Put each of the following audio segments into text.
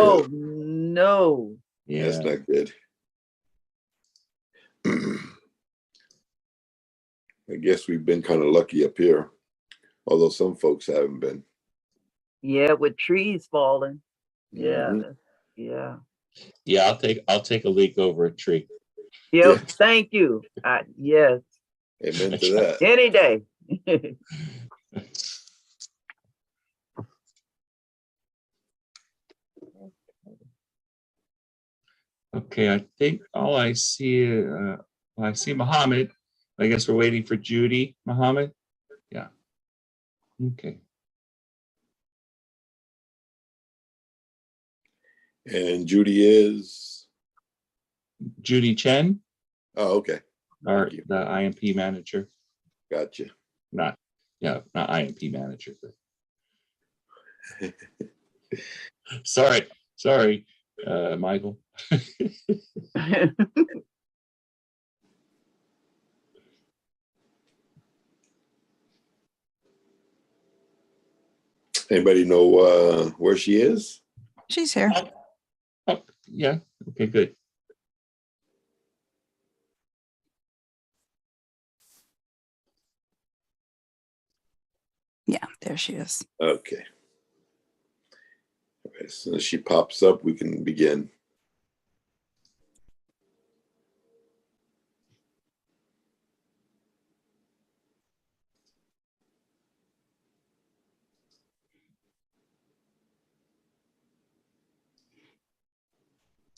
Oh, no. Yeah. That's not good. I guess we've been kind of lucky up here, although some folks haven't been. Yeah, with trees falling. Yeah. Mhm. Yeah. Yeah, I'll take a leak over a tree. Yep. Yeah. Thank you. Yes. Amen to that. Any day. Okay, I think all I see, I see Mohammed. I guess we're waiting for Judy. Mohammed? Yeah. Okay. And Judy is? Judy Chen, Oh, okay. our Thank you. the IMP manager. Gotcha. Not IMP manager, but sorry, Michael. Anybody know where she is? She's here. Oh, yeah. Okay, good. Yeah, there she is. Okay. As soon as she pops up, we can begin.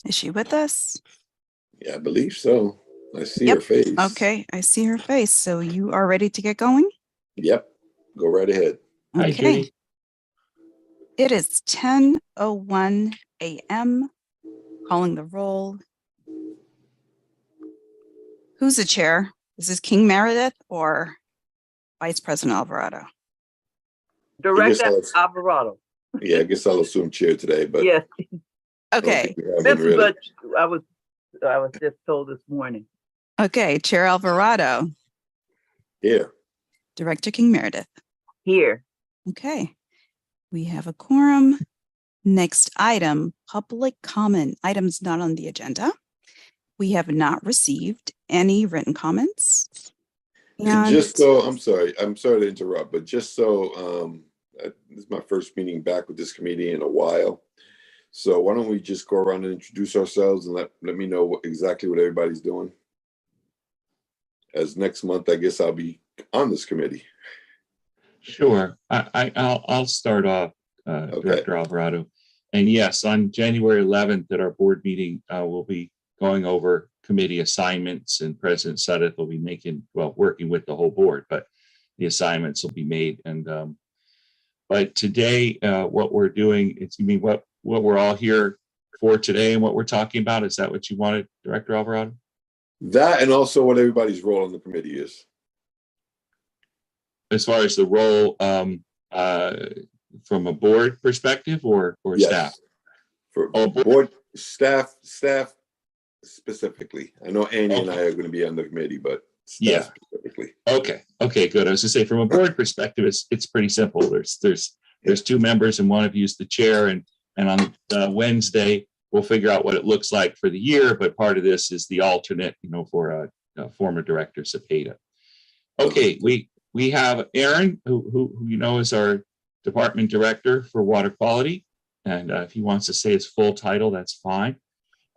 Is she with us? Yeah, I believe so. I see Yep. her face. Okay, I see her face. So you are ready to get going? Yep. Go right ahead. Hi, Okay. Judy. It is 10:01 a.m. Calling the roll. Who's the chair? Is this King Meredith or Vice President Alvarado? Director Alvarado. Yeah, I guess I'll assume chair today, but Yes. I don't Okay. think we have This one is really. what I was just told this morning. Okay, Chair Alvarado. Here. Director King Meredith. Here. Okay. We have a quorum. Next item, public comment. Items not on the agenda. We have not received any written comments. And just so, I'm sorry to interrupt, but just so, this is my first meeting back with this committee in a while. So why don't we just go around and introduce ourselves and let me know exactly what everybody's doing. As next month, I guess I'll be on this committee. Sure. I'll start off, Okay. Director Alvarado. And yes, on January 11th at our board meeting, we'll be going over committee assignments, and President Suddath will be working with the whole board, but the assignments will be made. And but today, what we're doing, you mean what we're all here for today and what we're talking about? Is that what you wanted, Director Alvarado? That, and also what everybody's role on the committee is. As far as the role, from a board perspective or Yes. staff? For board staff specifically. I know Annie and I are going to be on the committee, but staff specifically. Okay, good. I was gonna say from a board perspective, it's pretty simple. There's two members and one of you is the chair, and on Wednesday we'll figure out what it looks like for the year. But part of this is the alternate, for former director Cepeda. Okay, we have Aaron, who is our department director for water quality, and if he wants to say his full title, that's fine.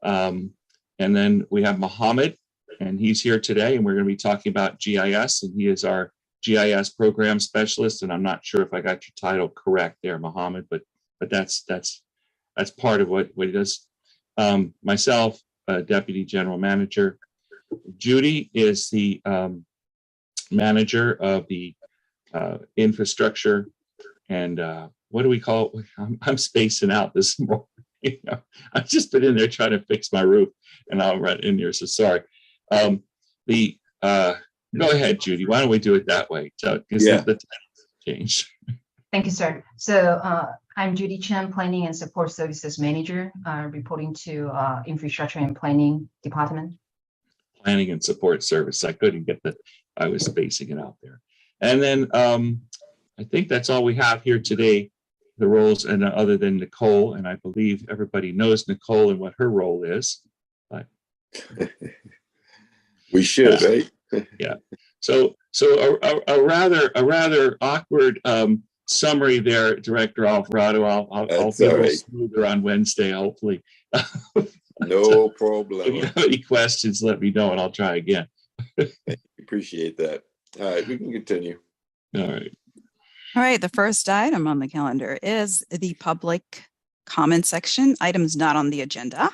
And then we have Mohammed, and he's here today, and we're going to be talking about GIS, and he is our GIS program specialist. And I'm not sure if I got your title correct there, Mohammed, but that's part of what he does. Myself, deputy general manager. Judy is the manager of the infrastructure, and what do we call it? I'm spacing out this morning. I've just been in there trying to fix my roof, and I'll run in here. So sorry. Go ahead, Judy. Why don't we do it that way? So the title changed. Thank you, sir. So I'm Judy Chen, Planning and Support Services Manager, reporting to Infrastructure and Planning Department. Planning and Support Service. I couldn't get I was spacing it out there. And then I think that's all we have here today. the roles, and other than Nicole, and I believe everybody knows Nicole and what her role is. But We should, right? yeah. So a rather awkward summary there, Director Alvarado. I'll be a little smoother on Wednesday, hopefully. No If problem. you have any questions, let me know and I'll try again. Appreciate that. All right, we can continue. All right. All right, the first item on the calendar is the public comment section, items not on the agenda.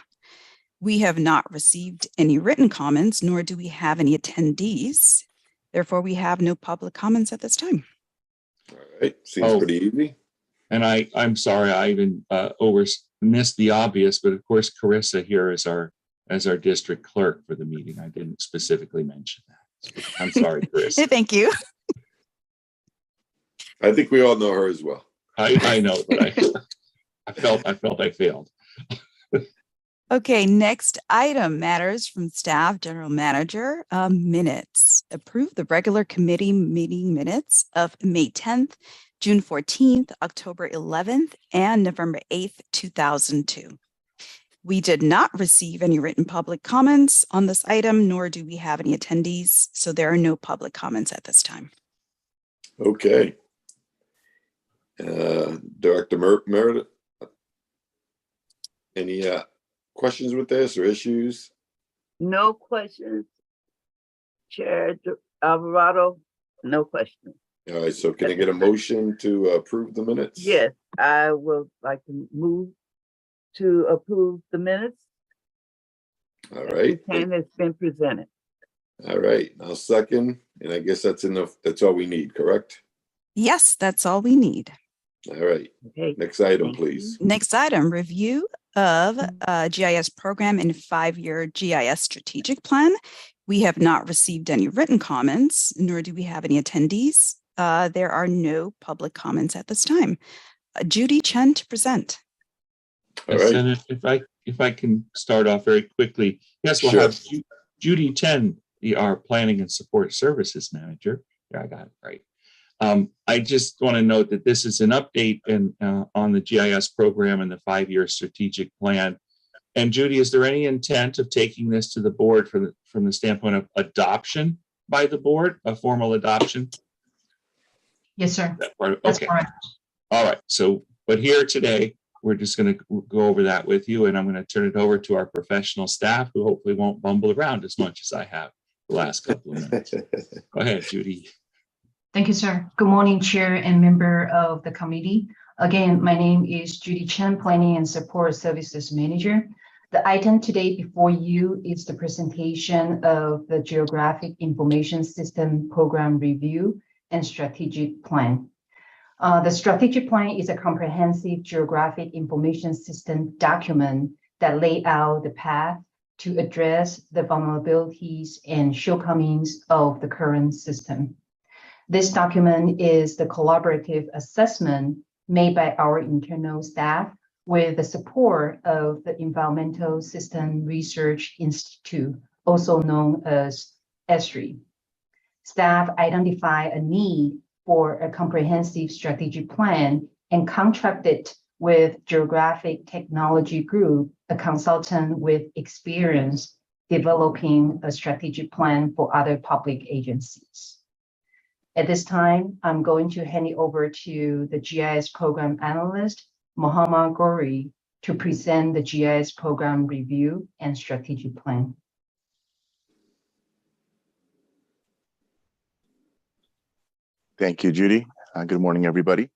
We have not received any written comments, nor do we have any attendees. Therefore, we have no public comments at this time. All right, seems pretty easy. And I'm sorry, I even missed the obvious, but of course, Carissa here is our district clerk for the meeting. I didn't specifically mention that. So I'm sorry, Carissa. Thank you. I think we all know her as well. I know, but I felt I failed. Okay, next item, matters from staff, general manager, minutes. Approve the regular committee meeting minutes of May 10th, June 14th, October 11th, and November 8th, 2002. We did not receive any written public comments on this item, nor do we have any attendees, so there are no public comments at this time. Okay. Director Meredith, any questions with this or issues? No questions. Chair Alvarado, no questions. All right, so can I get a motion to approve the minutes? Yes, I would like to move to approve the minutes. All right. And it's been presented. All right, I'll second, and I guess that's enough. That's all we need, correct? Yes, that's all we need. All right. Okay. Next item, please. Next item, review of GIS program and 5-year GIS strategic plan. We have not received any written comments, nor do we have any attendees. There are no public comments at this time. Judy Chen to present. All right. And if I can start off very quickly. Yes, we'll have Judy Chen, our Planning and Support Services Manager. Yeah, I got it right. I just want to note that this is an update on the GIS program and the 5-year strategic plan. And Judy, is there any intent of taking this to the board from the standpoint of adoption by the board, a formal adoption? Yes, sir. Okay. That's correct. All right. So, but here today, we're just going to go over that with you, and I'm going to turn it over to our professional staff, who hopefully won't bumble around as much as I have the last couple of minutes. Go ahead, Judy. Thank you, sir. Good morning, Chair and member of the committee. Again, my name is Judy Chen, Planning and Support Services Manager. The item today before you is the presentation of the Geographic Information System Program Review and Strategic Plan. The strategic plan is a comprehensive geographic information system document that lays out the path to address the vulnerabilities and shortcomings of the current system. This document is the collaborative assessment made by our internal staff with the support of the Environmental System Research Institute, also known as ESRI. Staff identify a need for a comprehensive strategic plan and contracted with Geographic Technology Group, a consultant with experience developing a strategic plan for other public agencies. At this time, I'm going to hand it over to the GIS program analyst, Mohammad Gori, to present the GIS program review and strategic plan. Thank you, Judy. Good morning, everybody.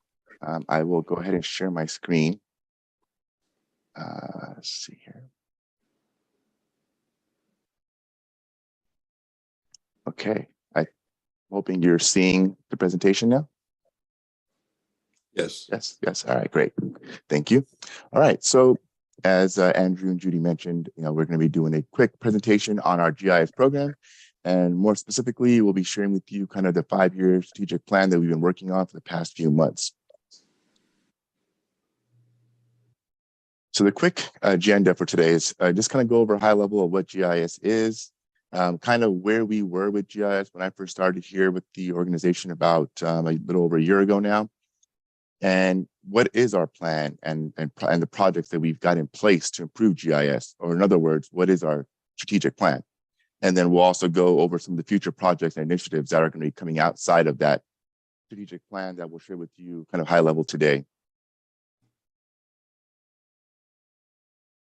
I will go ahead and share my screen. Let's see here. Okay, I'm hoping you're seeing the presentation now. Yes. Yes. All right, great. Thank you. All right, so as Andrew and Judy mentioned, we're going to be doing a quick presentation on our GIS program. And more specifically, we'll be sharing with you kind of the 5-year strategic plan that we've been working on for the past few months. So the quick agenda for today is just kind of go over a high level of what GIS is, kind of where we were with GIS when I first started here with the organization about a little over a year ago now. and what is our plan and the projects that we've got in place to improve GIS, or in other words, what is our strategic plan? And then we'll also go over some of the future projects and initiatives that are going to be coming outside of that strategic plan that we'll share with you kind of high level today.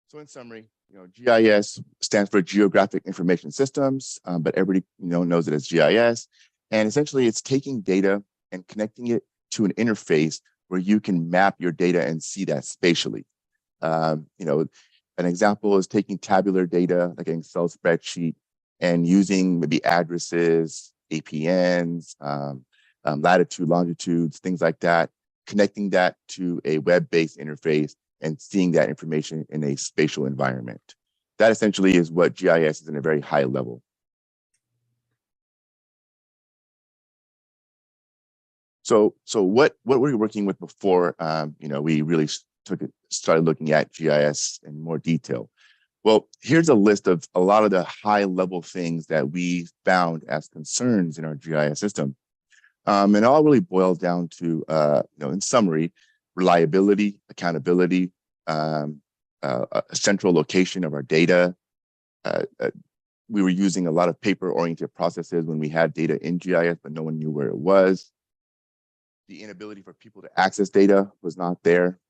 So in summary, GIS stands for Geographic Information Systems, but everybody knows it as GIS. And essentially, it's taking data and connecting it to an interface where you can map your data and see that spatially. An example is taking tabular data, like an Excel spreadsheet, and using maybe addresses, APNs, latitude, longitudes, things like that, connecting that to a web-based interface and seeing that information in a spatial environment. That essentially is what GIS is in a very high level. So what were we working with before we really started looking at GIS in more detail? Well, here's a list of a lot of the high level things that we found as concerns in our GIS system. And it all really boils down to, in summary, reliability, accountability, a central location of our data. We were using a lot of paper-oriented processes when we had data in GIS, but no one knew where it was. The inability for people to access data was not there.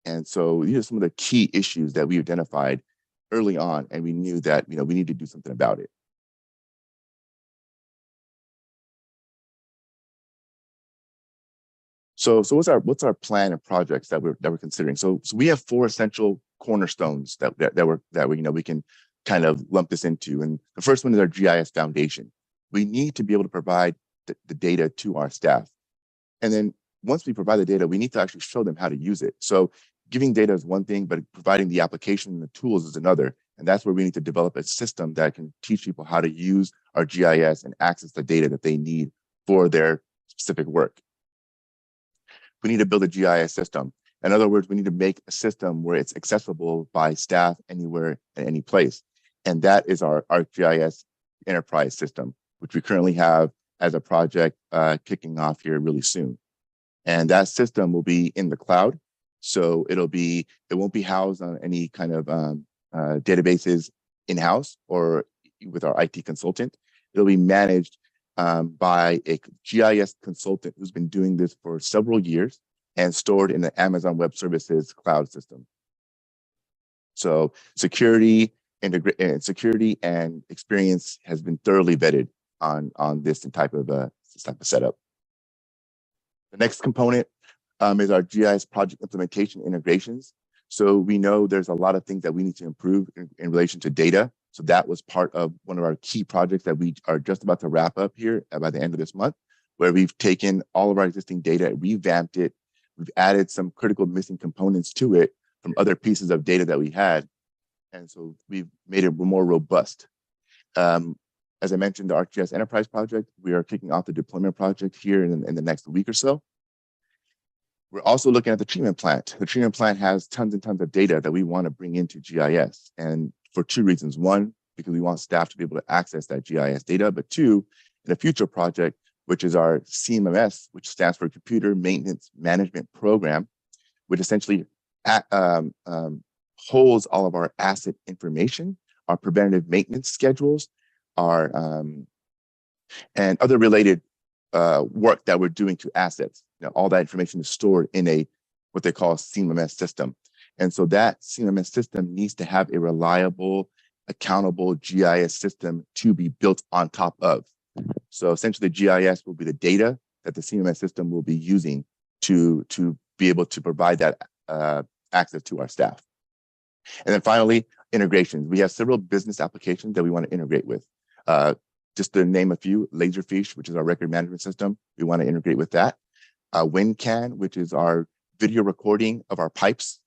And so these are some of the key issues that we identified early on, and we knew that we need to do something about it. So what's our plan and projects that we're considering? So we have 4 essential cornerstones that we can kind of lump this into. And the first one is our GIS foundation. We need to be able to provide the data to our staff. And then once we provide the data, we need to actually show them how to use it. So giving data is one thing, but providing the application and the tools is another. And that's where we need to develop a system that can teach people how to use our GIS and access the data that they need for their specific work. We need to build a GIS system. In other words, we need to make a system where it's accessible by staff anywhere and any place. And that is our ArcGIS enterprise system, which we currently have as a project kicking off here really soon. And that system will be in the cloud. So it won't be housed on any kind of databases in-house or with our IT consultant. It'll be managed by a GIS consultant who's been doing this for several years and stored in the Amazon Web Services cloud system. So security and experience has been thoroughly vetted on this type of setup. The next component is our GIS project implementation integrations. So we know there's a lot of things that we need to improve in relation to data. So that was part of one of our key projects that we are just about to wrap up here by the end of this month, where we've taken all of our existing data, revamped it. We've added some critical missing components to it from other pieces of data that we had. And so we've made it more robust. As I mentioned, the ArcGIS Enterprise project, we are kicking off the deployment project here in the next week or so. We're also looking at the treatment plant. The treatment plant has tons and tons of data that we want to bring into GIS. And for 2 reasons. 1, because we want staff to be able to access that GIS data. But 2, in a future project, which is our CMMS, which stands for Computer Maintenance Management Program, which essentially holds all of our asset information, our preventative maintenance schedules, our and other related work that we're doing to assets. All that information is stored in what they call a CMMS system. And so that CMMS system needs to have a reliable, accountable GIS system to be built on top of. So essentially, GIS will be the data that the CMMS system will be using to be able to provide that access to our staff. And then finally, integrations. We have several business applications that we want to integrate with. Just to name a few, Laserfish, which is our record management system. We want to integrate with that. WinCan, which is our video recording of our pipes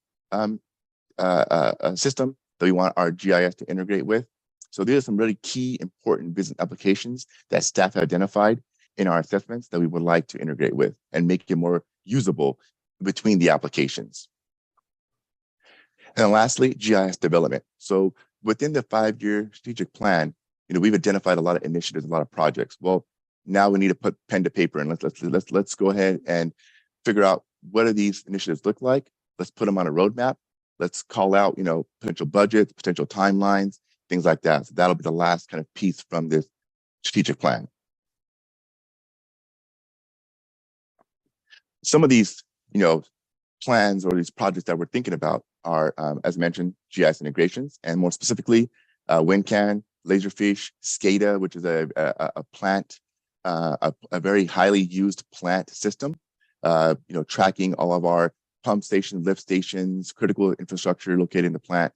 system that we want our GIS to integrate with. So these are some really key, important business applications that staff have identified in our assessments that we would like to integrate with and make it more usable between the applications. And then lastly, GIS development. So within the 5-year strategic plan, we've identified a lot of initiatives, a lot of projects. Well, now we need to put pen to paper and let's go ahead and figure out what do these initiatives look like? Let's put them on a roadmap. Let's call out, potential budgets, potential timelines, things like that. So that'll be the last kind of piece from this strategic plan. Some of these, plans or these projects that we're thinking about are, as mentioned, GIS integrations, and more specifically, WinCan, Laserfish, SCADA, which is a plant, a very highly used plant system, tracking all of our pump stations, lift stations, critical infrastructure located in the plant.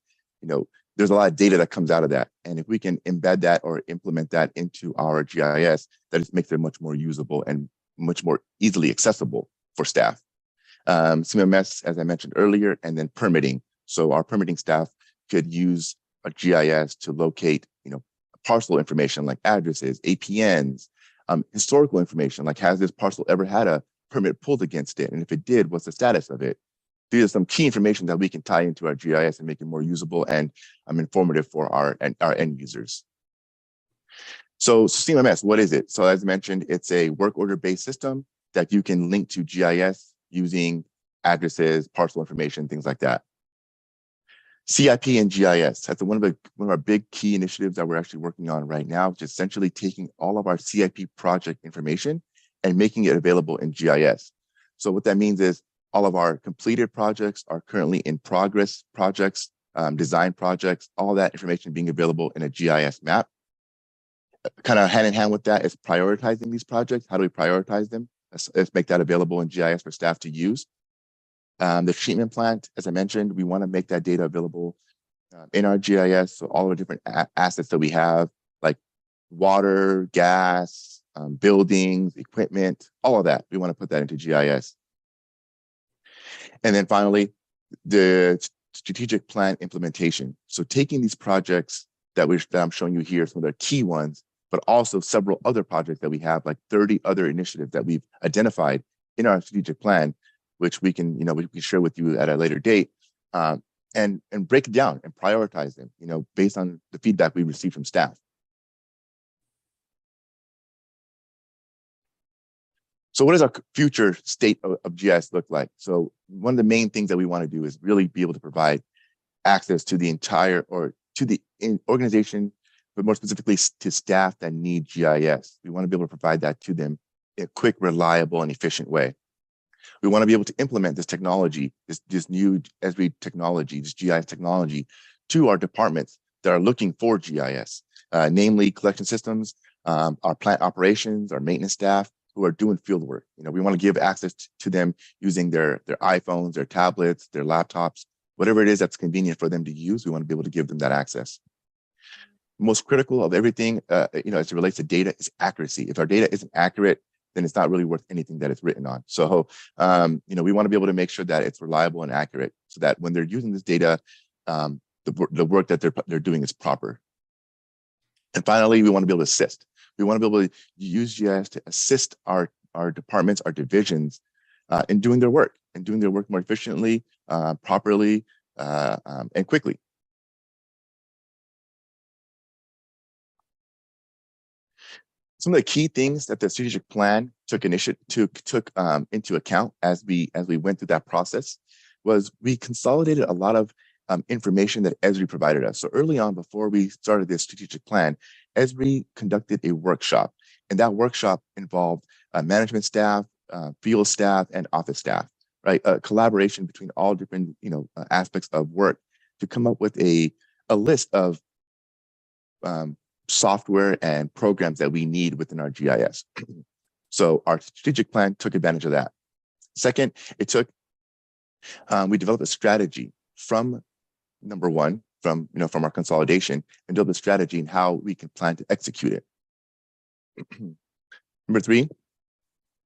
There's a lot of data that comes out of that. And if we can embed that or implement that into our GIS, that just makes it much more usable and much more easily accessible for staff. CMMS, as I mentioned earlier, and then permitting. So our permitting staff could use a GIS to locate, parcel information like addresses, APNs, historical information like has this parcel ever had a permit pulled against it? And if it did, what's the status of it? These are some key information that we can tie into our GIS and make it more usable and informative for our end users. So CMMS, what is it? So as mentioned, it's a work order-based system that you can link to GIS using addresses, parcel information, things like that. CIP and GIS, that's one of our big key initiatives that we're actually working on right now, which is essentially taking all of our CIP project information and making it available in GIS. So what that means is all of our completed projects are currently in progress projects, design projects, all that information being available in a GIS map. Kind of hand in hand with that is prioritizing these projects. How do we prioritize them? Let's make that available in GIS for staff to use. The treatment plant, as I mentioned, we want to make that data available in our GIS. So all the different assets that we have, like water, gas, buildings, equipment, all of that, we want to put that into GIS. And then finally, the strategic plan implementation. So taking these projects that I'm showing you here, some of the key ones, but also several other projects that we have, like 30 other initiatives that we've identified in our strategic plan, which we can, we can share with you at a later date, and break it down and prioritize them, based on the feedback we receive from staff. So what does our future state of GIS look like? So one of the main things that we want to do is really be able to provide access to the entire, or to the organization, but more specifically to staff that need GIS. We want to be able to provide that to them in a quick, reliable, and efficient way. We want to be able to implement this technology, this new Esri technology, this GIS technology, to our departments that are looking for GIS, namely collection systems, our plant operations, our maintenance staff who are doing field work. We want to give access to them using their iPhones, their tablets, their laptops, whatever it is that's convenient for them to use. We want to be able to give them that access. Most critical of everything, as it relates to data, is accuracy. If our data isn't accurate, then it's not really worth anything that it's written on. So, we want to be able to make sure that it's reliable and accurate, so that when they're using this data, the work that they're doing is proper. And finally, we want to be able to assist. We want to be able to use GIS to assist our departments, our divisions, in doing their work more efficiently, properly, and quickly. Some of the key things that the strategic plan took into account as we went through that process was we consolidated a lot of information that Esri provided us. So early on, before we started this strategic plan, Esri conducted a workshop, and that workshop involved management staff, field staff, and office staff, right? A collaboration between all different aspects of work to come up with a list of software and programs that we need within our GIS. So our strategic plan took advantage of that. Second, we developed a strategy from number one, from our consolidation, and build a strategy in how we can plan to execute it. Number three,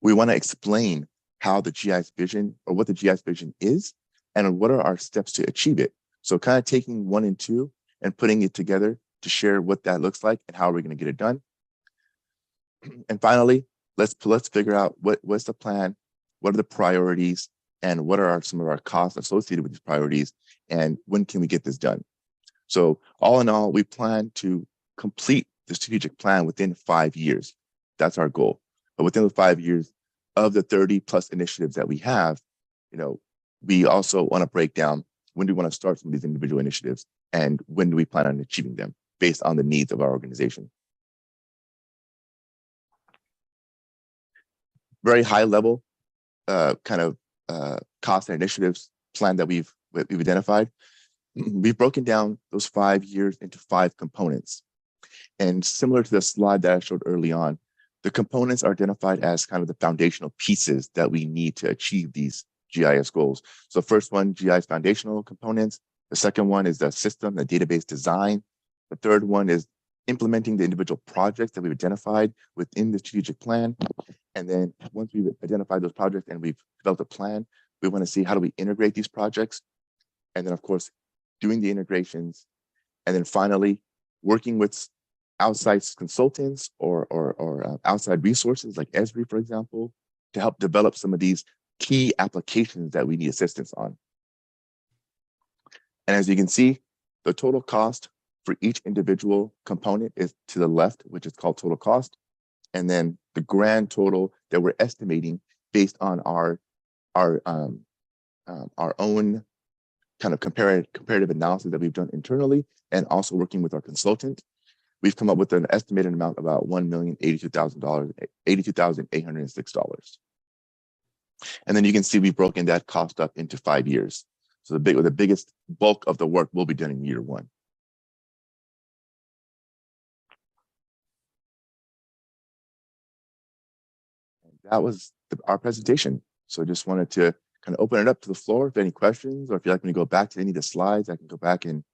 we want to explain how the GIS vision, or what the GIS vision is, and what are our steps to achieve it. So kind of taking 1 and 2 and putting it together to share what that looks like and how we're going to get it done. And finally, let's figure out what's the plan, what are the priorities, and what are some of our costs associated with these priorities, and when can we get this done? So all in all, we plan to complete the strategic plan within 5 years. That's our goal. But within the 5 years, of the 30 plus initiatives that we have, we also want to break down when do we want to start some of these individual initiatives and when do we plan on achieving them based on the needs of our organization. Very high level cost and initiatives plan that we've identified. We've broken down those 5 years into 5 components. And similar to the slide that I showed early on, the components are identified as kind of the foundational pieces that we need to achieve these GIS goals. So first one, GIS foundational components. The second one is the system, the database design. The third one is implementing the individual projects that we've identified within the strategic plan. And then once we've identified those projects and we've developed a plan, we want to see how do we integrate these projects. And then of course, doing the integrations. And then finally, working with outside consultants or outside resources like Esri, for example, to help develop some of these key applications that we need assistance on. And as you can see, the total cost for each individual component is to the left, which is called total cost. And then the grand total that we're estimating based on our own kind of comparative analysis that we've done internally and also working with our consultant, we've come up with an estimated amount of about $1,082,806. And then you can see we've broken that cost up into 5 years. So the biggest bulk of the work will be done in year 1. And that was our presentation. So I just wanted to kind of open it up to the floor if any questions, or if you'd like me to go back to any of the slides, I can go back and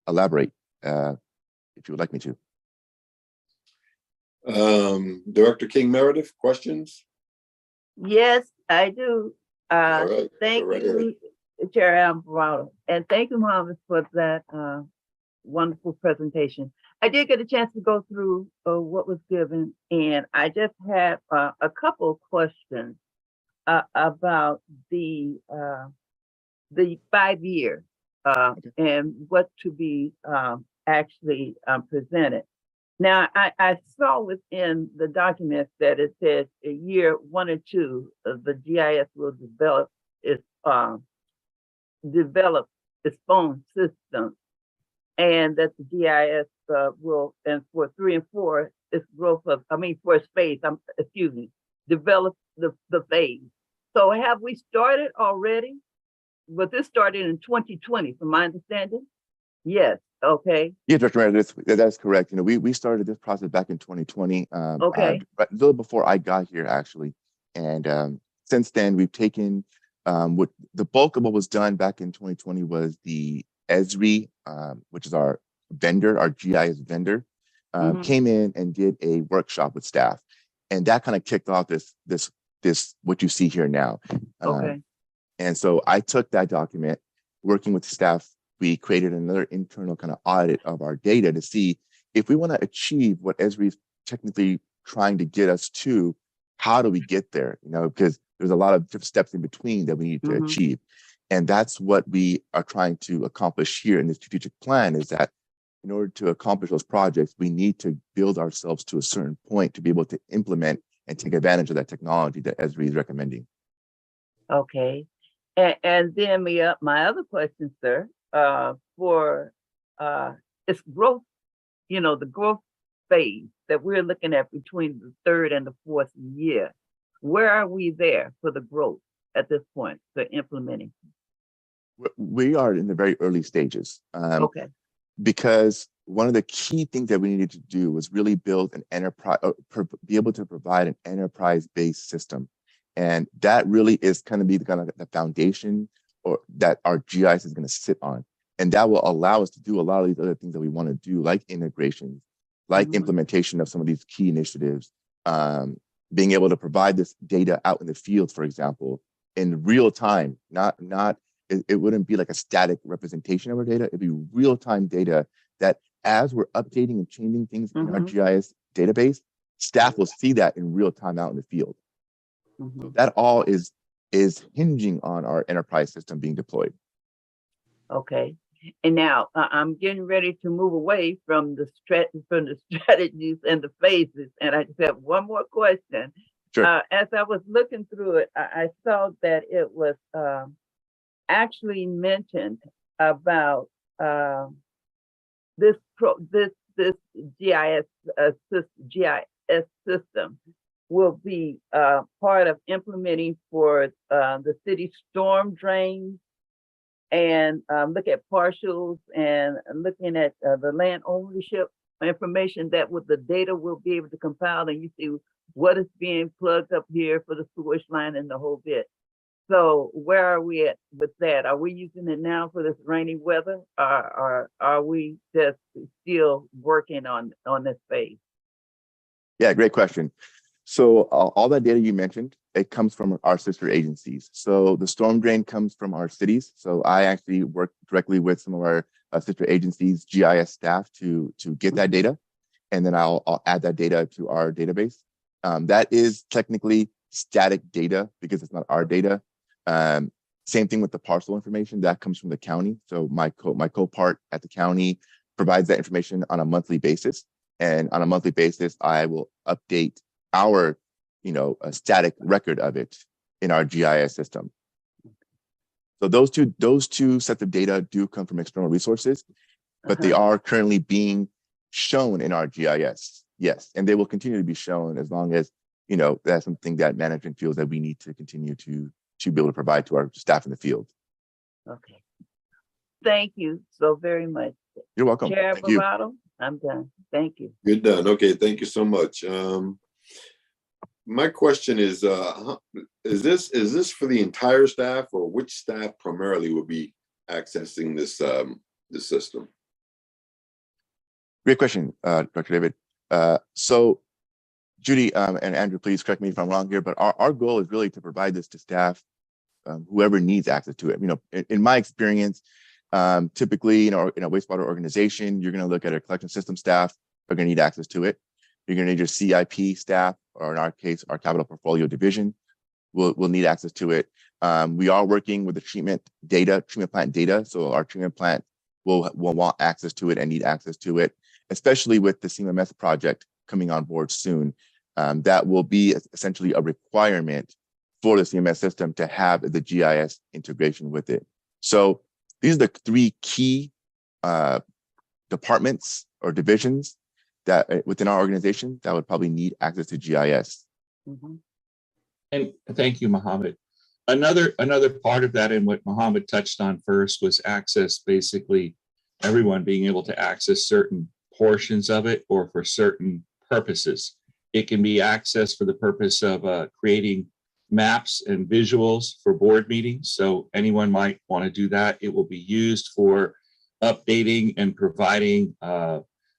elaborate if you would like me to. Director King Meredith, questions? Yes, I do. All right. Thank Go right you, ahead. Chair Alvarado, and thank you, Mohammed, for that wonderful presentation. I did get a chance to go through what was given, and I just had a couple of questions about the 5 year and what to be actually presented. Now, I saw within the document that it says a year 1 or 2, the GIS will develop its own system, and that the GIS will, and for 3 and 4, its growth of, for space, develop the phase. So have we started already? But this started in 2020, from my understanding? Yes. Okay. Yeah, Director Meredith, that's correct. We started this process back in 2020, Okay. a little before I got here, actually. And since then, we've taken what the bulk of what was done back in 2020 was the Esri, which is our vendor, our GIS vendor, came in and did a workshop with staff, and that kind of kicked off this what you see here now. Okay. And so I took that document, working with staff. We created another internal kind of audit of our data to see if we want to achieve what Esri is technically trying to get us to, how do we get there? Because there's a lot of different steps in between that we need to achieve. And that's what we are trying to accomplish here in the strategic plan, is that in order to accomplish those projects, we need to build ourselves to a certain point to be able to implement and take advantage of that technology that Esri is recommending. Okay. And then my other question, sir, for its growth, the growth phase that we're looking at between the 3rd and the 4th year, where are we there for the growth at this point for implementing? We are in the very early stages. Okay. Because one of the key things that we needed to do was really build an enterprise, be able to provide an enterprise-based system. And that really is going to be the foundation or that our GIS is going to sit on. And that will allow us to do a lot of these other things that we want to do, like integrations, like implementation of some of these key initiatives, being able to provide this data out in the field, for example, in real time, it wouldn't be like a static representation of our data. It'd be real-time data that as we're updating and changing things in our GIS database, staff will see that in real time out in the field. So that all is hinging on our enterprise system being deployed. Okay. And now I'm getting ready to move away from the strategies and the phases. And I just have one more question. Sure. As I was looking through it, I saw that it was actually mentioned about this GIS system will be part of implementing for the city storm drains and look at partials and looking at the land ownership information that with the data will be able to compile, and you see what is being plugged up here for the sewage line and the whole bit. So where are we at with that? Are we using it now for this rainy weather, or are we just still working on this phase? Yeah, great question. So all that data you mentioned, it comes from our sister agencies. So the storm drain comes from our cities. So I actually work directly with some of our sister agencies, GIS staff to get that data. And then I'll add that data to our database. That is technically static data because it's not our data. Same thing with the parcel information that comes from the county. So my co-part at the county provides that information on a monthly basis. And on a monthly basis, I will update our, a static record of it in our GIS system. So those two sets of data do come from external resources, but they are currently being shown in our GIS. Yes, and they will continue to be shown as long as, that's something that management feels that we need to continue to be able to provide to our staff in the field. Okay. Thank you so very much. You're welcome. Chair Thank you. Barato, I'm done. Thank you. You're done. Okay, thank you so much. My question is this for the entire staff, or which staff primarily will be accessing this system? Great question, Dr. David. So Judy and Andrew, please correct me if I'm wrong here, but our goal is really to provide this to staff, whoever needs access to it. In my experience, typically, in a wastewater organization, you're going to look at a collection system staff are going to need access to it. You're going to need your CIP staff, or in our case, our capital portfolio division will need access to it. We are working with the treatment plant data. So our treatment plant will want access to it and need access to it, especially with the CMMS project coming on board soon. That will be essentially a requirement for the CMS system to have the GIS integration with it. So these are the three key departments or divisions that within our organization that would probably need access to GIS. Mm-hmm. And thank you, Mohammed. Another part of that, and what Mohammed touched on first, was access, basically everyone being able to access certain portions of it or for certain purposes. It can be accessed for the purpose of creating maps and visuals for board meetings. So anyone might want to do that. It will be used for updating and providing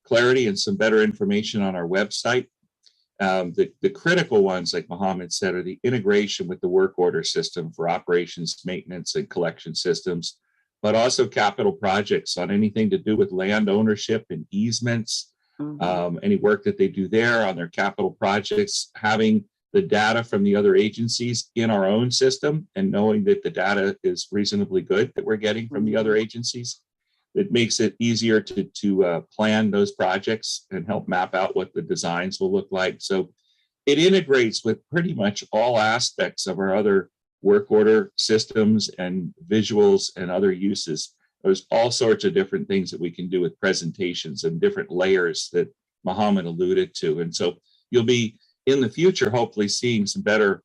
clarity and some better information on our website. The critical ones, like Mohammed said, are the integration with the work order system for operations, maintenance, and collection systems, but also capital projects on anything to do with land ownership and easements, any work that they do there on their capital projects, having the data from the other agencies in our own system and knowing that the data is reasonably good that we're getting from the other agencies. It makes it easier to plan those projects and help map out what the designs will look like. So it integrates with pretty much all aspects of our other work order systems and visuals and other uses. There's all sorts of different things that we can do with presentations and different layers that Mohammed alluded to. And so you'll be in the future, hopefully seeing some better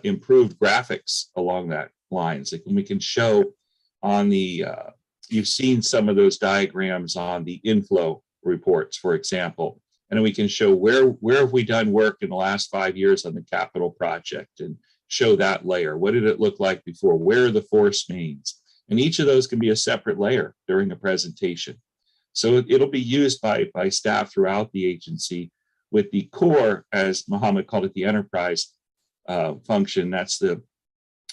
improved graphics along that lines. Like when we can show on the, you've seen some of those diagrams on the inflow reports, for example, and we can show where have we done work in the last 5 years on the capital project and show that layer. What did it look like before? Where are the force mains? And each of those can be a separate layer during a presentation. So it'll be used by staff throughout the agency with the core, as Mohammed called it, the enterprise function. That's the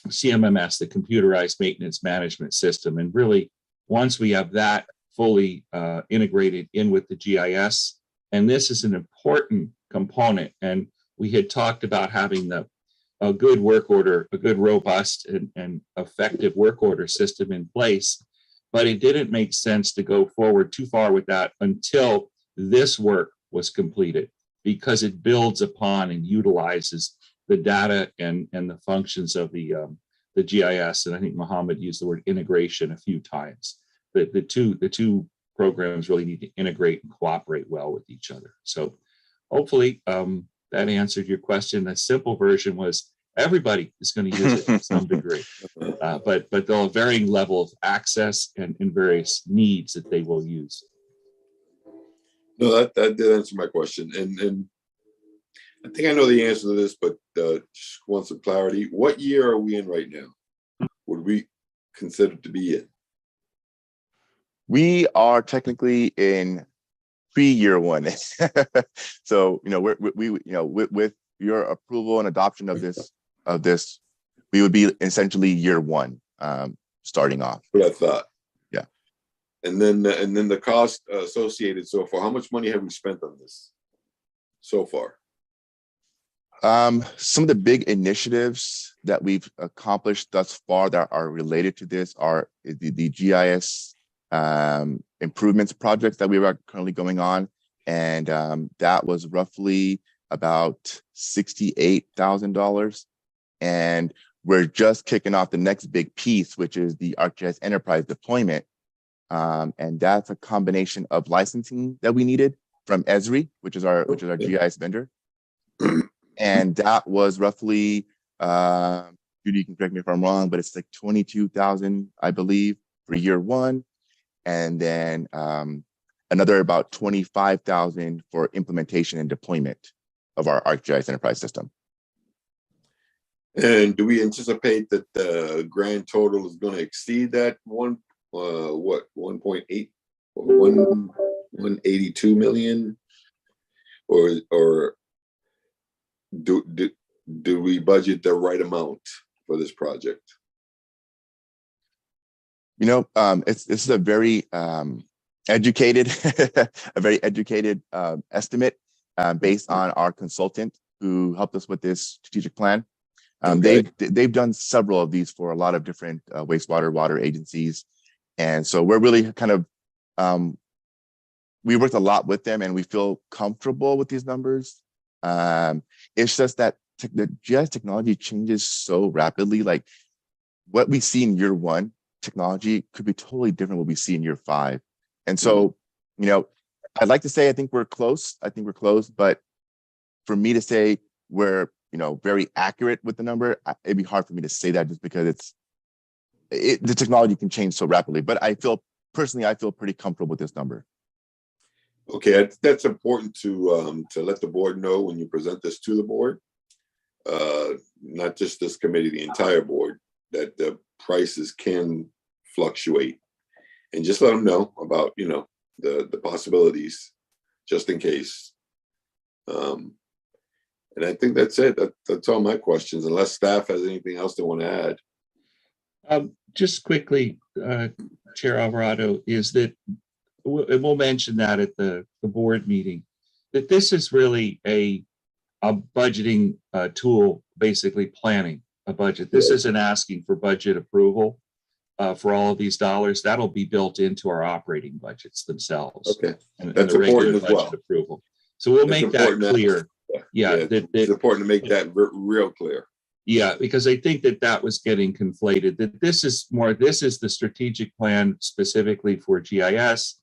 CMMS, the computerized maintenance management system. And really, once we have that fully integrated in with the GIS, and this is an important component, and we had talked about having a good work order, a good, robust and effective work order system in place, but it didn't make sense to go forward too far with that until this work was completed, because it builds upon and utilizes the data and the functions of the GIS. And I think Mohammed used the word integration a few times. The two programs really need to integrate and cooperate well with each other. So hopefully that answered your question. The simple version was everybody is going to use it to some degree, but they'll have varying level of access and various needs that they will use. No, that did answer my question. And I think I know the answer to this, but just want some clarity. What year are we in right now? Would we consider to be in? We are technically in pre-year one. So, with your approval and adoption of this, we would be essentially year one, starting off. What I thought. Yeah. And then the cost associated so far. How much money have we spent on this so far? Some of the big initiatives that we've accomplished thus far that are related to this are the GIS improvements projects that we are currently going on. And that was roughly about $68,000. And we're just kicking off the next big piece, which is the ArcGIS Enterprise deployment. And that's a combination of licensing that we needed from Esri, which is our GIS vendor. And that was roughly, Judy, you can correct me if I'm wrong, but it's like 22,000, I believe, for year one. And then another about 25,000 for implementation and deployment of our ArcGIS Enterprise system. And do we anticipate that the grand total is going to exceed that 1.8, 182 million, or do we budget the right amount for this project? This is a very educated, estimate based on our consultant who helped us with this strategic plan. Okay. They've done several of these for a lot of different water agencies, and so we're really kind of we worked a lot with them, and we feel comfortable with these numbers. It's just that the GIS technology changes so rapidly. Like what we see in year one technology could be totally different what we see in year 5. And so, I'd like to say I think we're close, but for me to say we're, very accurate with the number, it'd be hard for me to say that just because the technology can change so rapidly. But I feel pretty comfortable with this number. Okay, that's important to let the board know when you present this to the board, not just this committee, the entire board, that the prices can fluctuate, and just let them know about the possibilities, just in case. And I think that's it. That's all my questions, unless staff has anything else they want to add. Just quickly, Chair Alvarado, is that we'll mention that at the board meeting, that this is really a budgeting tool, basically planning a budget. This isn't asking for budget approval for all of these dollars. That'll be built into our operating budgets themselves. Okay, and that's the regular important as budget well. approval. So we'll make that clear. Yeah, it's important to make that real clear. Yeah, because I think that was getting conflated. That this is the strategic plan specifically for GIS.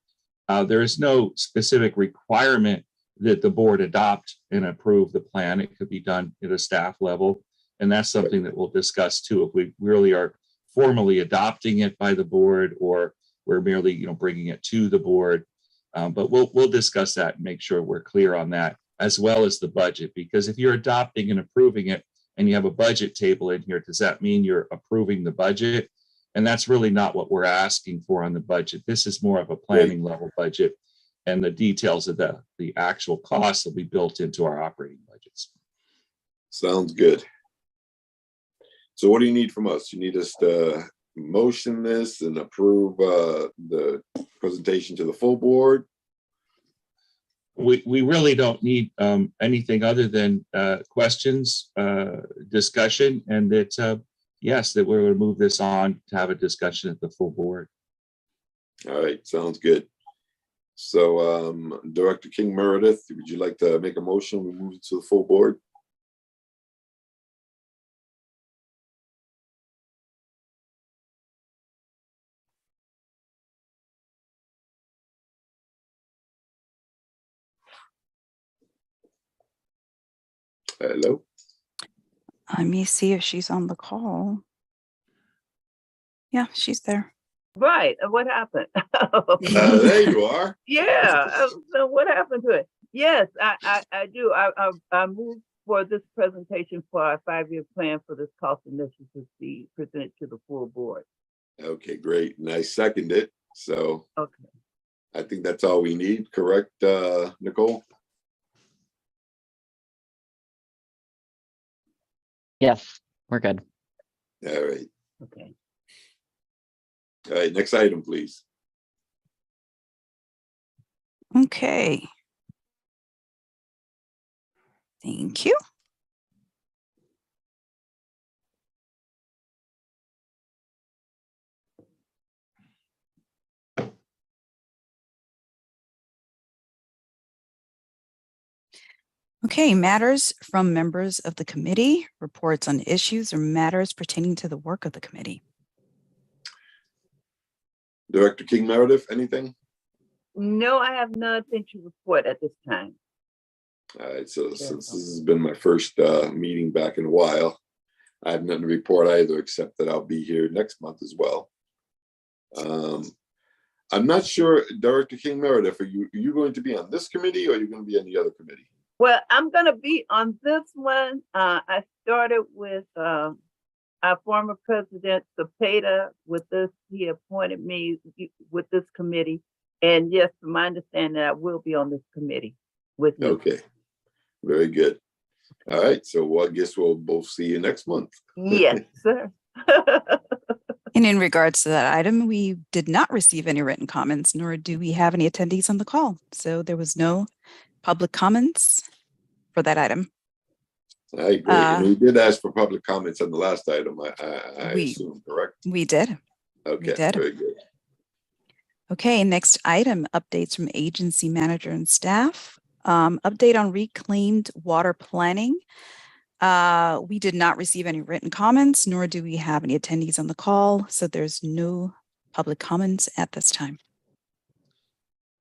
There is no specific requirement that the board adopt and approve the plan. It could be done at a staff level. And that's something that we'll discuss too, if we really are formally adopting it by the board, or we're merely, bringing it to the board. But we'll discuss that and make sure we're clear on that, as well as the budget. Because if you're adopting and approving it and you have a budget table in here, does that mean you're approving the budget? And that's really not what we're asking for on the budget. This is more of a planning level budget, and the details of the actual costs will be built into our operating budgets. Sounds good. So what do you need from us? You need us to motion this and approve the presentation to the full board? We really don't need anything other than questions, discussion, and that yes, that we're going to move this on to have a discussion at the full board. All right, sounds good. So Director King Meredith, would you like to make a motion? We move it to the full board. Hello. Let me see if she's on the call. Yeah, she's there. Right. What happened? There you are. Yeah. So what happened to it? Yes, I do. I moved for this presentation for our 5-year plan for this cost initiative to be presented to the full board. Okay, great. And I second it. So Okay. I think that's all we need, correct, Nicole? Yes, we're good. All right. Okay. All right, next item, please. Okay. Thank you. Okay, matters from members of the committee, reports on issues or matters pertaining to the work of the committee. Director King Meredith, anything? No, I have nothing to report at this time. All right, so since this has been my first meeting back in a while, I have nothing to report either, except that I'll be here next month as well. I'm not sure, Director King Meredith, are you going to be on this committee or are you going to be on the other committee? Well, I'm going to be on this one. I started with our former president, Cepeda, with this. He appointed me with this committee. And yes, from my understanding, I will be on this committee with you. Okay, very good. All right, so I guess we'll both see you next month. Yes, sir. And in regards to that item, we did not receive any written comments, nor do we have any attendees on the call. So there was no public comments for that item. All right, great. And we did ask for public comments on the last item, I assume, correct? We did. Okay, did. very good. Okay, next item, updates from agency manager and staff. Update on reclaimed water planning. We did not receive any written comments, nor do we have any attendees on the call. So there's no public comments at this time.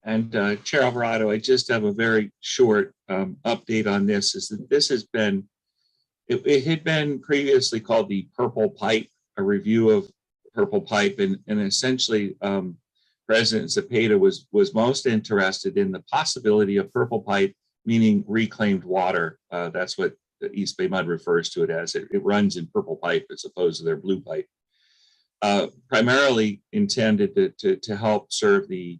And Chair Alvarado, I just have a very short update on this. Is that this has been, it had been previously called the Purple Pipe, a review of Purple Pipe, and essentially President Cepeda was most interested in the possibility of Purple Pipe, meaning reclaimed water. That's what the East Bay Mud refers to it as. It runs in purple pipe as opposed to their blue pipe. Primarily intended to help serve the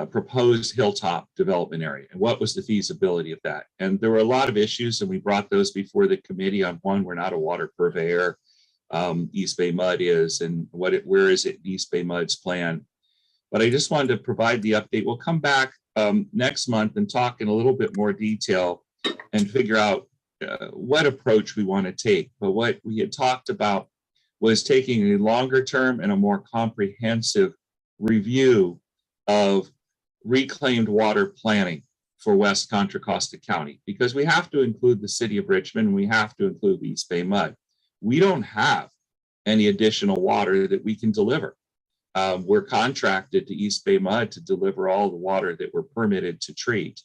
proposed hilltop development area. And what was the feasibility of that? And there were a lot of issues, and we brought those before the committee. On one, we're not a water purveyor. East Bay Mud is, and where is it in East Bay Mud's plan? But I just wanted to provide the update. We'll come back next month and talk in a little bit more detail and figure out what approach we want to take. But what we had talked about was taking a longer term and a more comprehensive review of reclaimed water planning for West Contra Costa County, because we have to include the city of Richmond, and we have to include East Bay Mud. We don't have any additional water that we can deliver. We're contracted to East Bay Mud to deliver all the water that we're permitted to treat,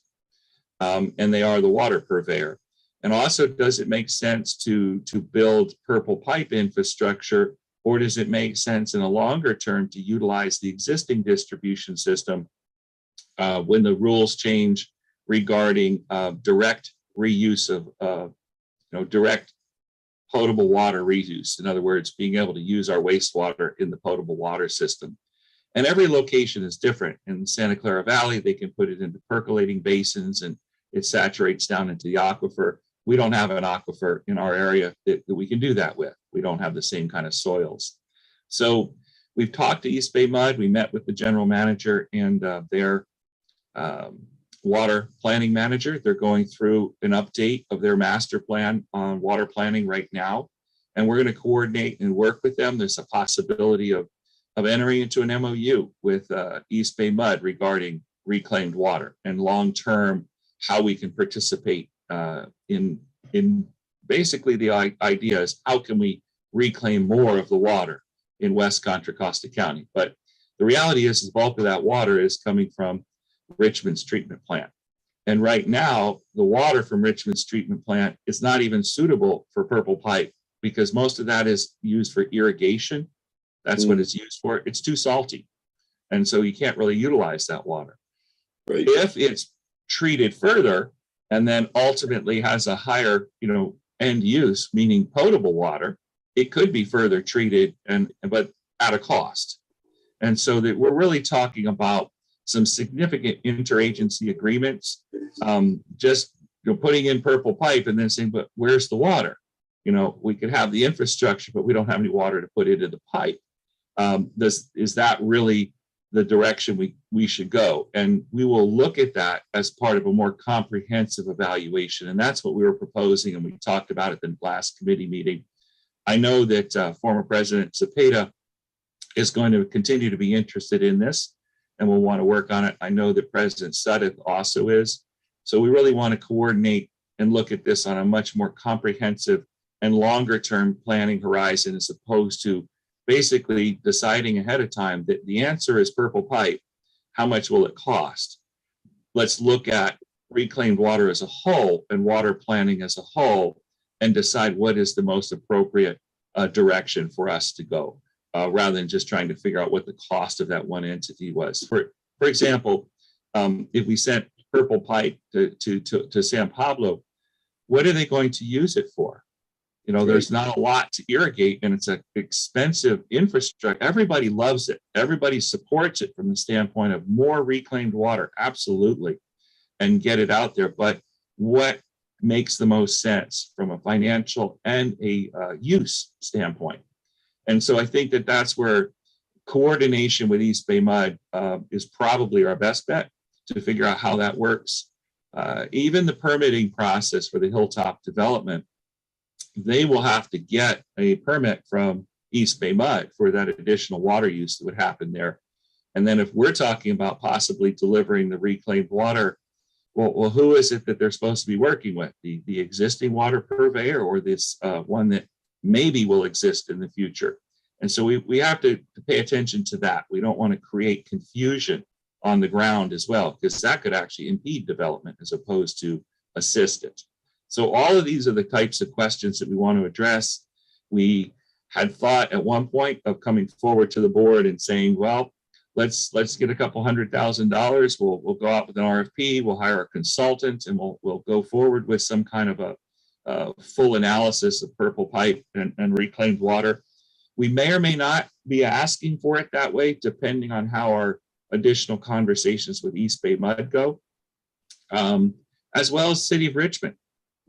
and they are the water purveyor. And also, does it make sense to build purple pipe infrastructure, or does it make sense in a longer term to utilize the existing distribution system when the rules change regarding direct reuse of direct potable water reuse? In other words, being able to use our wastewater in the potable water system. And every location is different. In Santa Clara Valley, they can put it into percolating basins and it saturates down into the aquifer. We don't have an aquifer in our area that we can do that with. We don't have the same kind of soils. So we've talked to East Bay Mud. We met with the general manager and their water planning manager. They're going through an update of their master plan on water planning right now. And we're going to coordinate and work with them. There's a possibility of entering into an MOU with East Bay Mud regarding reclaimed water and long-term how we can participate in basically the idea is how can we reclaim more of the water in West Contra Costa County. But the reality is the bulk of that water is coming from Richmond's treatment plant. And right now, the water from Richmond's treatment plant is not even suitable for purple pipe because most of that is used for irrigation. That's what it's used for. It's too salty. And so you can't really utilize that water. Right. If it's treated further and then ultimately has a higher, end use, meaning potable water, it could be further treated but at a cost. And so that we're really talking about some significant interagency agreements, just putting in purple pipe and then saying, but where's the water? We could have the infrastructure, but we don't have any water to put into the pipe. Is that really the direction we should go? And we will look at that as part of a more comprehensive evaluation. And that's what we were proposing. And we talked about it in the last committee meeting. I know that former President Zepeda is going to continue to be interested in this and will want to work on it. I know that President Sutton also is. So we really want to coordinate and look at this on a much more comprehensive and longer term planning horizon, as opposed to basically deciding ahead of time that the answer is purple pipe. How much will it cost? Let's look at reclaimed water as a whole and water planning as a whole and decide what is the most appropriate direction for us to go, rather than just trying to figure out what the cost of that one entity was. For example, if we sent purple pipe to San Pablo, what are they going to use it for? There's not a lot to irrigate, and it's an expensive infrastructure. Everybody loves it. Everybody supports it from the standpoint of more reclaimed water, absolutely, and get it out there. But what makes the most sense from a financial and a use standpoint? And so I think that that's where coordination with East Bay Mud is probably our best bet to figure out how that works. Even the permitting process for the Hilltop development, they will have to get a permit from East Bay Mud for that additional water use that would happen there. And then if we're talking about possibly delivering the reclaimed water, well, who is it that they're supposed to be working with? The existing water purveyor or this one that maybe will exist in the future? And so we have to pay attention to that. We don't want to create confusion on the ground as well, because that could actually impede development as opposed to assist it. So all of these are the types of questions that we want to address. We had thought at one point of coming forward to the board and saying, well, let's get a couple $100,000. We'll go out with an RFP. We'll hire a consultant, and we'll go forward with some kind of a full analysis of purple pipe and reclaimed water. We may or may not be asking for it that way, depending on how our additional conversations with East Bay Mud go, as well as City of Richmond.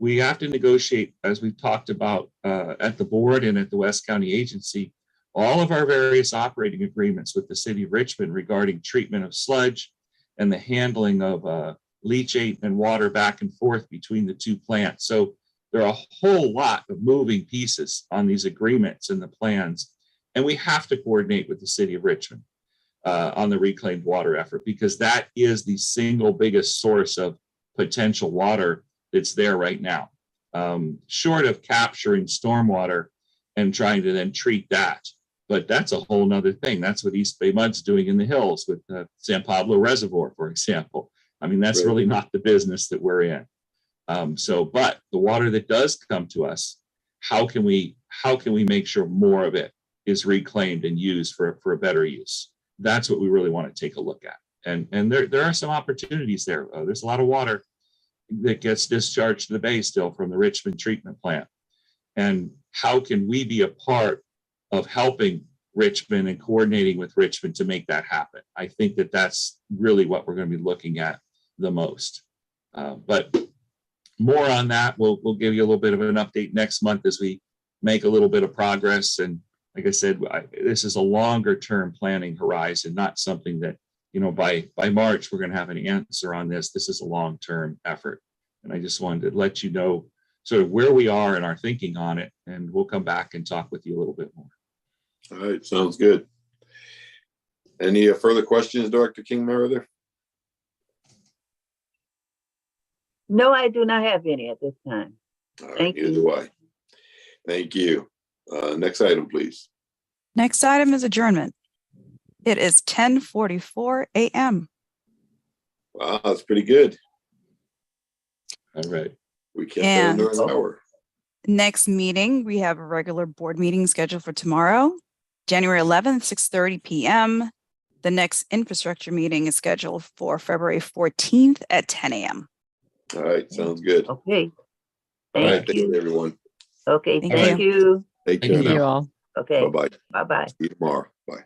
We have to negotiate, as we've talked about at the board and at the West County Agency, all of our various operating agreements with the City of Richmond regarding treatment of sludge and the handling of leachate and water back and forth between the two plants. So there are a whole lot of moving pieces on these agreements and the plans, and we have to coordinate with the City of Richmond on the reclaimed water effort, because that is the single biggest source of potential water that's there right now, short of capturing stormwater and trying to then treat that. But that's a whole nother thing. That's what East Bay Mud's doing in the hills with the San Pablo Reservoir, for example. I mean, that's really not the business that we're in. But the water that does come to us, how can we make sure more of it is reclaimed and used for a better use? That's what we really want to take a look at. And there are some opportunities there. There's a lot of water that gets discharged to the bay still from the Richmond treatment plant. And how can we be a part of helping Richmond and coordinating with Richmond to make that happen? I think that that's really what we're going to be looking at the most. But more on that, we'll give you a little bit of an update next month as we make a little bit of progress. And like I said, this is a longer term planning horizon, not something that, by March, we're going to have an answer on this. This is a long-term effort. And I just wanted to let you know sort of where we are in our thinking on it. And we'll come back and talk with you a little bit more. All right. Sounds good. Any further questions, Dr. King Meredith? No, I do not have any at this time. All right, Thank neither you. do I. Thank you. Next item, please. Next item is adjournment. It is 10:44 a.m. Wow, that's pretty good. All right. We kept that under And- an hour. Next meeting, we have a regular board meeting scheduled for tomorrow, January 11th, 6:30 p.m. The next infrastructure meeting is scheduled for February 14th at 10 a.m. All right, sounds good. All Okay. right, Thank thank you. everyone. Okay, Thank thank you. you. Take Thank care you. Thank you now. all. Okay, Bye-bye. bye-bye. See you tomorrow. Bye.